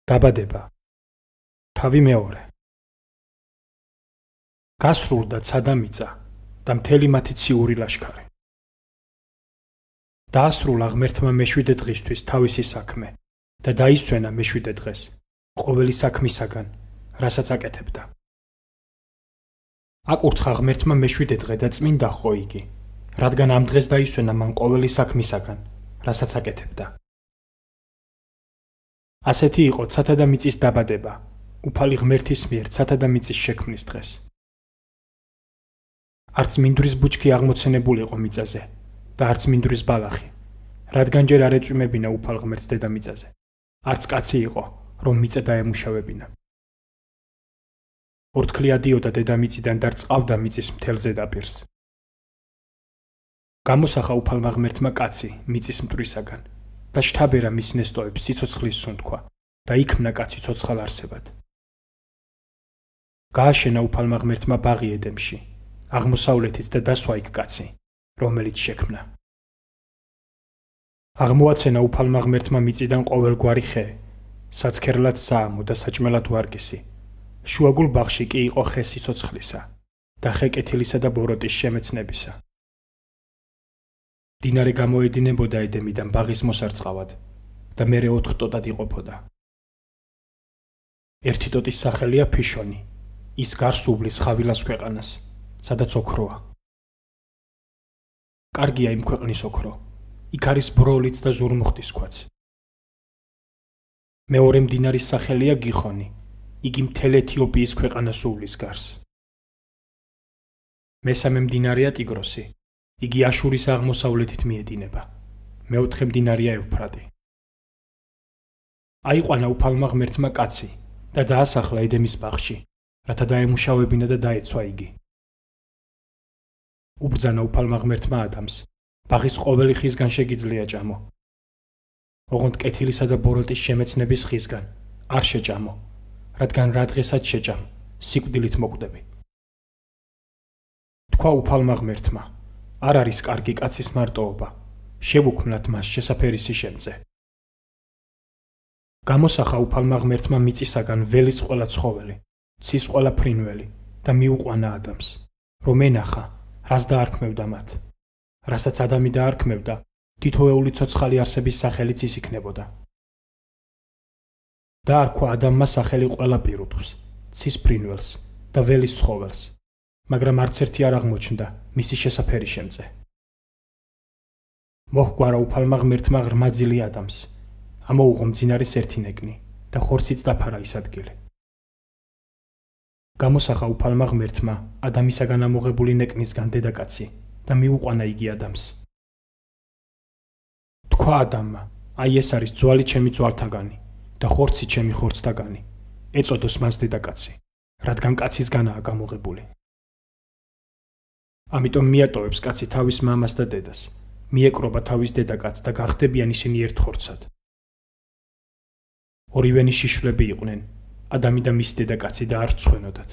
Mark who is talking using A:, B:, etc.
A: დაბადება. თავი მეორე. გასრულდა ცადა მიწა და მთელი მათი ციური ლაშქარი. დაასრულა ღმერთმა მეშვიდე დღისთვის თავისი საქმე და დაისვენა მეშვიდე დღეს ყოველი საქმისაგან, რასაც აკეთებდა. აკურთხა ღმერთმა მეშვიდე დღე და წმინდა ხო იგი, რადგან ამ დღეს დაისვენა მან ყოველი საქმისაგან, რასაც აკეთებდა. ასეთი იყო ცათა და მიწის დაბადება, უფალი ღმერთის მიერ ცათა და მიწის შექმნის დღეს. არც მინდვრის ბუჩქი აღმოცენებული იყო მიწაზე და არც მინდვრის ბალახი, რადგან ჯერ არ ეწვიმებინა უფალ ღმერთს დედამიწაზე, არც კაცი იყო, რომ მიწა დაემუშავებინა. ორთქლი ადიოდა დედამიწიდან და რწყავდა მიწის მთელ ზედაპირს. გამოსახა უფალმა ღმერთმა კაცი მიწის მტვრისაგან და შთაბერა მის ნესტოებს სიცოცხლის სუნთქვა და იქმნა კაცი ცოცხალ არსებად. გააშენა უფალმა ღმერთმა ბაღი ედემში, აღმოსავლეთით და დასვა იქ კაცი, რომელიც შექმნა. აღმოაცენა უფალმა ღმერთმა მიწიდან ყოველგვარი ხე, საცქერლად საამო და საჭმელად ვარგისი. შუაგულ ბაღში კი იყო ხე სიცოცხლისა და ხე კეთილისა და ბოროტის შემეცნებისა. მდინარე გამოედინებოდა ედემიდან ბაღის მოსარწყავად და მერე 4 ტოტად იყოფოდა. ერთი ტოტის სახელია ფიშონი, ის გარს უბლის ხავილას ქვეყანას, სადაც ოქროა. კარგია იმ ქვეყნის ოქრო, იქ არის ბროლიც და ზურმუხტისქვაც. მეორე მდინარის სახელია გიხონი, იგი მთელ ეთიოპიის ქვეყანას უბლის გარს. მესამე მდინარეა ტიგროსი, იგი აშურის აღმოსავლეთით მიედინება. მეოთხე მდინარეა ევფრატი. აიყვანა უფალმა ღმერთმა კაცი და დაასახლა ედემის ბაღში, რათა დაემუშავებინა და დაეცვა იგი. უბრძანა უფალმა ღმერთმა ადამს, ბაღის ყოველი ხისგან შეგიძლია ჭამო. ოღონდ კეთილისა და ბოროტის შემეცნების ხისგან არ შეჭამო, რადგან რა დღესაც შეჭამ, სიკვდილით მოკვდები. თქვა უფალმა ღმერთმა, არ არის კარგი კაცის მარტოობა, შევუქმნათ მას შესაფერისი შემწე. გამოსახა უფალმა ღმერთმა მიწისაგან ველის ყველა ცხოველი, ცის ყველა ფრინველი და მიუყვანა ადამიანს, რომ ენახა, რას დაარქმევდა მათ. რასაც ადამი დაარქმევდა, თითოეული ცოცხალი არსების სახელიც ის იქნებოდა. დაარქვა ადამმა სახელი ყველა პირუტყვს, ცის ფრინველს და ველის ცხოველს, მაგრამ არც ერთი არ აღმოჩნდა მისი შესაფერი შემწე. მოჰგვარა უფალმა ღმერთმა ღრმა ძილი ადამიანს, ამოუღო მძინარის ერთი ნეკნი და ხორციც დაფარა ის ადგილი. გამოსახა უფალმა ღმერთმა ადამისაგან ამოღებული ნეკნისგან დედაკაცი და მიუყვანა იგი ადამიანს. თქვა ადამმა, აი ეს არის ძვალი ჩემი ძვალთაგანი და ხორცი ჩემი ხორცთაგანი, ეწოდოს მას დედაკაცი, რადგან კაცისგანაა გამოღებული. ამიტომ მიატოვებს კაცი თავის მამას და დედას, მიეკრობა თავის დედაკაცს და გახდებიან ისინი ერთ ხორცად. ორივენი შიშვლები იყვნენ, ადამი და მის დედაკაცი და არ ცხვენოდათ.